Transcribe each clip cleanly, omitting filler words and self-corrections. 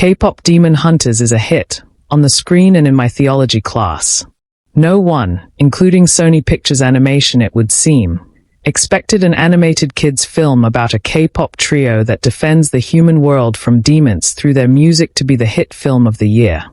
K-pop Demon Hunters is a hit, on the screen and in my theology class. No one, including Sony Pictures Animation it would seem, expected an animated kids film about a K-pop trio that defends the human world from demons through their music to be the hit film of the year.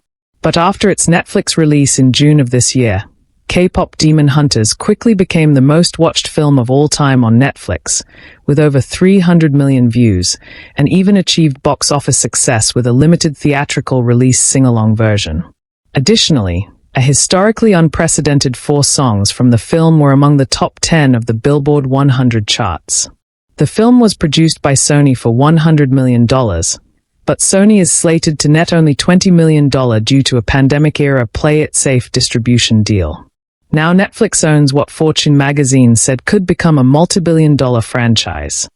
But after its Netflix release in June of this year, K-pop Demon Hunters quickly became the most watched film of all time on Netflix, with over 300 million views, and even achieved box office success with a limited theatrical release sing-along version. Additionally, a historically unprecedented 4 songs from the film were among the top 10 of the Billboard 100 charts. The film was produced by Sony for $100 million, but Sony is slated to net only $20 million due to a pandemic-era play-it-safe distribution deal. Now Netflix owns what Fortune magazine said could become a multi-billion-dollar franchise.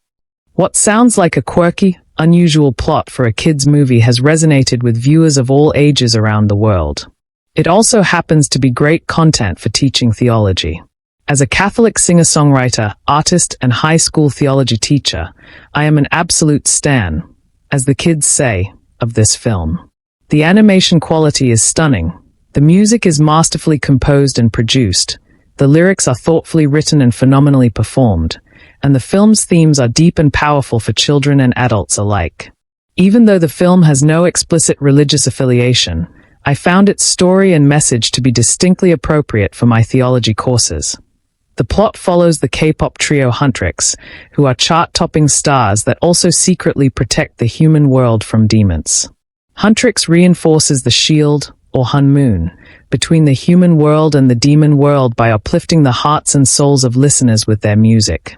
What sounds like a quirky, unusual plot for a kids' movie has resonated with viewers of all ages around the world. It also happens to be great content for teaching theology. As a Catholic singer-songwriter, artist, and high school theology teacher, I am an absolute stan, as the kids say, of this film. The animation quality is stunning. The music is masterfully composed and produced, the lyrics are thoughtfully written and phenomenally performed, and the film's themes are deep and powerful for children and adults alike. Even though the film has no explicit religious affiliation, I found its story and message to be distinctly appropriate for my theology courses. The plot follows the K-pop trio Huntrix, who are chart-topping stars that also secretly protect the human world from demons. Huntrix reinforces the shield, or Hun-moon, between the human world and the demon world by uplifting the hearts and souls of listeners with their music.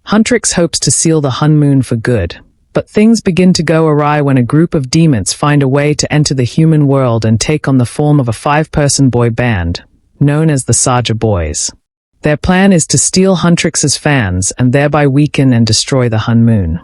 Huntrix hopes to seal the Hun-moon for good, but things begin to go awry when a group of demons find a way to enter the human world and take on the form of a 5-person boy band, known as the Saja Boys. Their plan is to steal Huntrix's fans and thereby weaken and destroy the Hun-moon.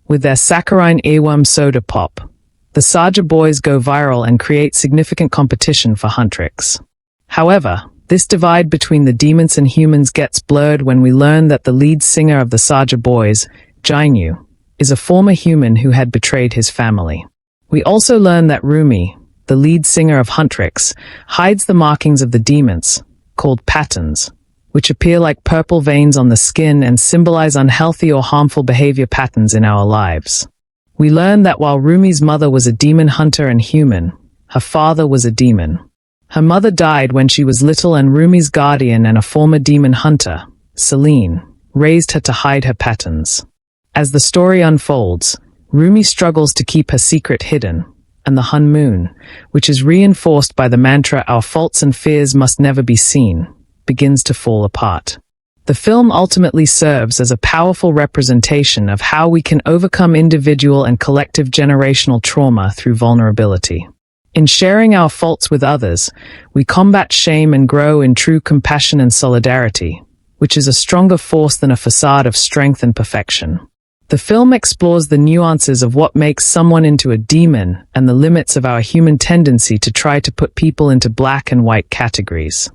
With their saccharine earworm soda pop, the Saja Boys go viral and create significant competition for Huntrix. However, this divide between the demons and humans gets blurred when we learn that the lead singer of the Saja Boys, Jainu, is a former human who had betrayed his family. We also learn that Rumi, the lead singer of Huntrix, hides the markings of the demons, called patterns, which appear like purple veins on the skin and symbolize unhealthy or harmful behavior patterns in our lives. We learn that while Rumi's mother was a demon hunter and human, her father was a demon. Her mother died when she was little and Rumi's guardian and a former demon hunter, Celine, raised her to hide her patterns. As the story unfolds, Rumi struggles to keep her secret hidden, and the Hun-moon, which is reinforced by the mantra "Our faults and fears must never be seen," begins to fall apart. The film ultimately serves as a powerful representation of how we can overcome individual and collective generational trauma through vulnerability. In sharing our faults with others, we combat shame and grow in true compassion and solidarity, which is a stronger force than a facade of strength and perfection. The film explores the nuances of what makes someone into a demon and the limits of our human tendency to try to put people into black and white categories.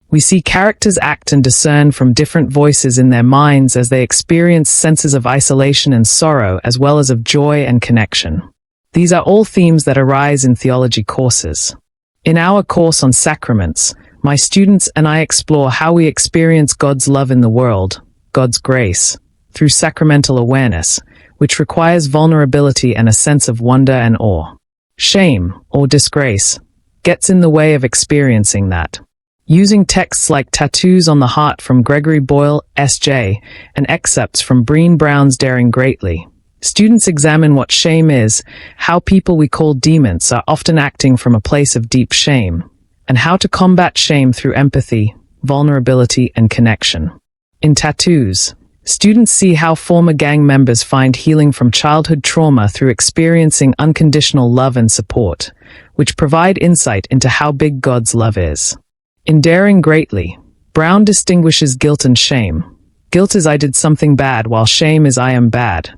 We see characters act and discern from different voices in their minds as they experience senses of isolation and sorrow as well as of joy and connection. These are all themes that arise in theology courses. In our course on sacraments, my students and I explore how we experience God's love in the world, God's grace, through sacramental awareness, which requires vulnerability and a sense of wonder and awe. Shame, or disgrace, gets in the way of experiencing that. Using texts like Tattoos on the Heart from Gregory Boyle, S.J., and excerpts from Brené Brown's Daring Greatly, students examine what shame is, how people we call demons are often acting from a place of deep shame, and how to combat shame through empathy, vulnerability, and connection. In Tattoos, students see how former gang members find healing from childhood trauma through experiencing unconditional love and support, which provide insight into how big God's love is. In Daring Greatly, Brown distinguishes guilt and shame. Guilt is I did something bad, while shame is I am bad,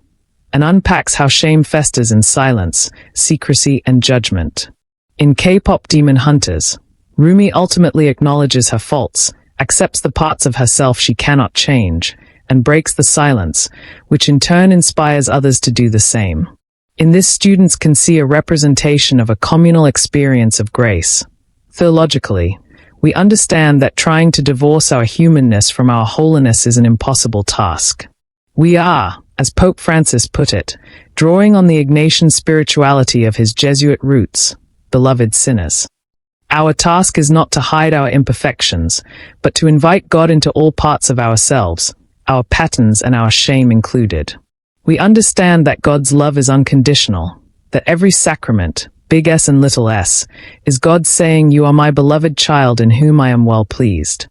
and unpacks how shame festers in silence, secrecy, and judgment. In K-pop Demon Hunters, Rumi ultimately acknowledges her faults, accepts the parts of herself she cannot change, and breaks the silence, which in turn inspires others to do the same. In this, students can see a representation of a communal experience of grace. Theologically, we understand that trying to divorce our humanness from our holiness is an impossible task. We are, as Pope Francis put it, drawing on the Ignatian spirituality of his Jesuit roots, beloved sinners. Our task is not to hide our imperfections, but to invite God into all parts of ourselves, our patterns and our shame included. We understand that God's love is unconditional, that every sacrament, big S and little s, is God saying, "You are my beloved child in whom I am well pleased."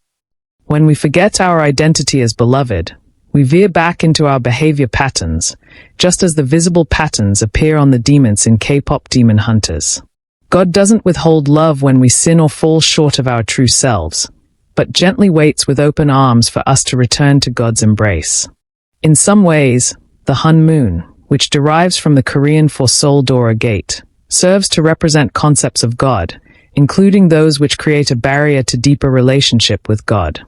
When we forget our identity as beloved, we veer back into our behavior patterns, just as the visible patterns appear on the demons in K-pop Demon Hunters. God doesn't withhold love when we sin or fall short of our true selves, but gently waits with open arms for us to return to God's embrace. In some ways, the Hun moon, which derives from the Korean for Seoul Dora Gate, serves to represent concepts of God, including those which create a barrier to deeper relationship with God.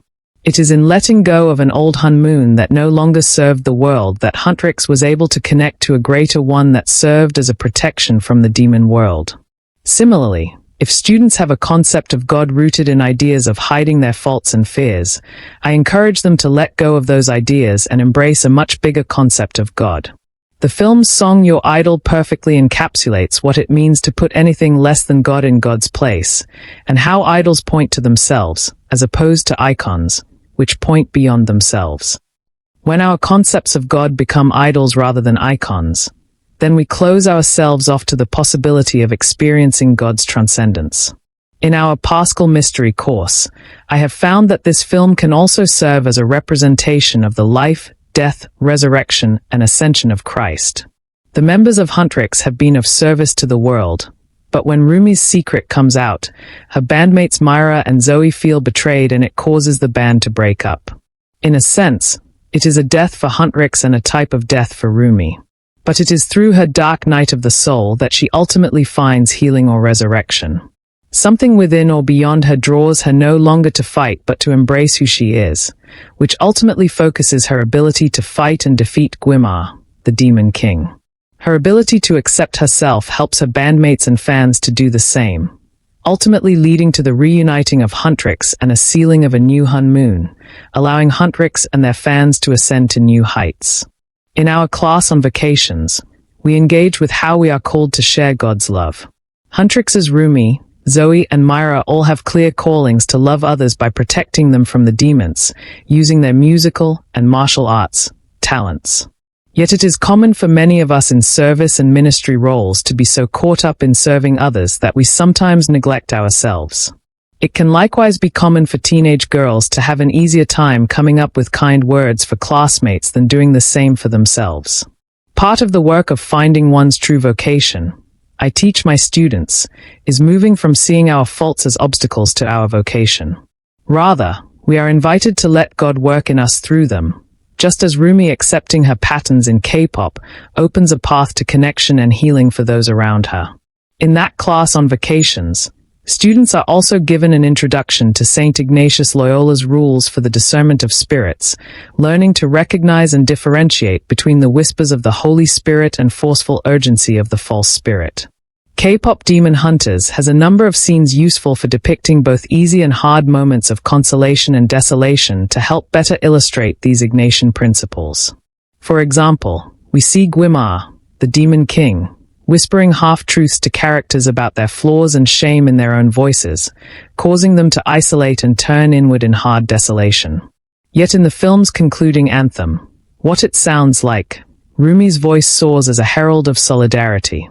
It is in letting go of an old Hun moon that no longer served the world that Huntrix was able to connect to a greater one that served as a protection from the demon world. Similarly, if students have a concept of God rooted in ideas of hiding their faults and fears, I encourage them to let go of those ideas and embrace a much bigger concept of God. The film's song Your Idol perfectly encapsulates what it means to put anything less than God in God's place, and how idols point to themselves, as opposed to icons, which point beyond themselves. When our concepts of God become idols rather than icons, then we close ourselves off to the possibility of experiencing God's transcendence. In our Paschal Mystery course, I have found that this film can also serve as a representation of the life, death, resurrection, and ascension of Christ. The members of Huntrix have been of service to the world, but when Rumi's secret comes out, her bandmates Myra and Zoe feel betrayed and it causes the band to break up. In a sense, it is a death for Huntrix and a type of death for Rumi. But it is through her dark night of the soul that she ultimately finds healing or resurrection. Something within or beyond her draws her no longer to fight but to embrace who she is, which ultimately focuses her ability to fight and defeat Gwimar, the Demon King. Her ability to accept herself helps her bandmates and fans to do the same, ultimately leading to the reuniting of Huntrix and a sealing of a new Hun moon, allowing Huntrix and their fans to ascend to new heights. In our class on vacations, we engage with how we are called to share God's love. Huntrix's Rumi, Zoe, and Myra all have clear callings to love others by protecting them from the demons, using their musical and martial arts talents. Yet it is common for many of us in service and ministry roles to be so caught up in serving others that we sometimes neglect ourselves. It can likewise be common for teenage girls to have an easier time coming up with kind words for classmates than doing the same for themselves. Part of the work of finding one's true vocation, I teach my students, is moving from seeing our faults as obstacles to our vocation. Rather, we are invited to let God work in us through them, just as Rumi accepting her patterns in K-pop opens a path to connection and healing for those around her. In that class on vacations, students are also given an introduction to St. Ignatius Loyola's rules for the discernment of spirits, learning to recognize and differentiate between the whispers of the Holy Spirit and forceful urgency of the false spirit. K-pop Demon Hunters has a number of scenes useful for depicting both easy and hard moments of consolation and desolation to help better illustrate these Ignatian principles. For example, we see Gwimar, the Demon King, whispering half-truths to characters about their flaws and shame in their own voices, causing them to isolate and turn inward in hard desolation. Yet in the film's concluding anthem, What It Sounds Like, Rumi's voice soars as a herald of solidarity.